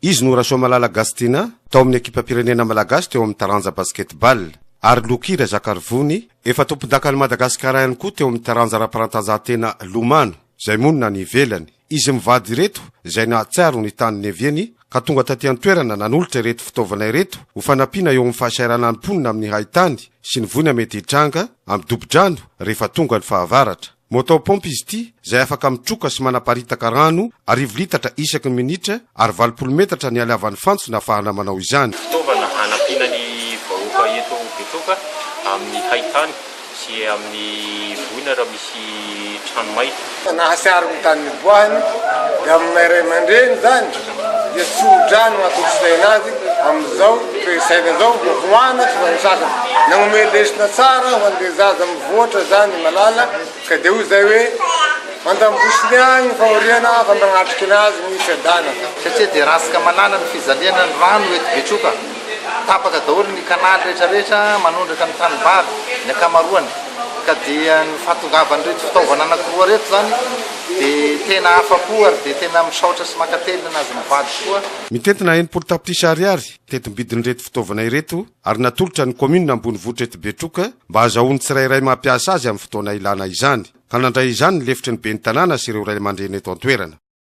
izy no Rasoa Malagasy tao amin'ny ekipa-pirenena malagasy teo amin'ny taranja basketball. Ary Lokira Zakarvony efa tompon-dakany Madagasikara ihany koa teo amin'ny taranja ra-parantanjahantena Lomano, izay monina ny ivelany. Izy mivady ireto izay nahatsiaro ny tany neviany ka tonga taty an-toerana nanolotra ireto fitaovana ireto ho fanampiana eo amin'ny fahasairana ny mponina amin'ny haitany sy ny voina mety hitranga amin'ny dobo-drano rehefa tonga ny fahavaratra. Moto pompe izy ity izay afaka mitroka sy manaparitaka rano 5 litatra isaky ny minitra ary 20 metatra ny haleavan'ny fantso na ahafahana manao izany. Fitaovana hanampiana ny vahoaka eto Betroka amin'ny haitany sy amin'ny voina raha misy trano maina. Nahasiaro ny tany niboahany dia amin'ny ray aman-dreny zany dia tsodrano atositrana azy amin'izao toesaina zao voana tsy vanisakana nanome lesina tsara ho an'ilay zaza mivoatra zany malala ka dia hoy zay hoe mandambosiny agny fahoriana fa magnatriky anazy misy adana satria dia rasika malala ny fizaliana ny rano eto Betroka. Tapaka daholo ny kanaly rehetrarehetra manondraka ny tanimbary ny akamaroany ka dia ny fahatongavany reto fitaovana anankiroa reto zany dia tena afa-po ary dia tena misaotra sy makatelina azy mivady koa. Mitentina 80 tapitrisa ariary tetim-bidin'ireto fitaovana ireto ary natolotra ny komina ambony vohitra eto Betroka mba azahoany tsirairay mampiasa azy amin'ny fotoana ilana izany ka nandray izany ny lefitry ny ben'ny tanàna sy ireo ray aman-dreny eto an-toerana.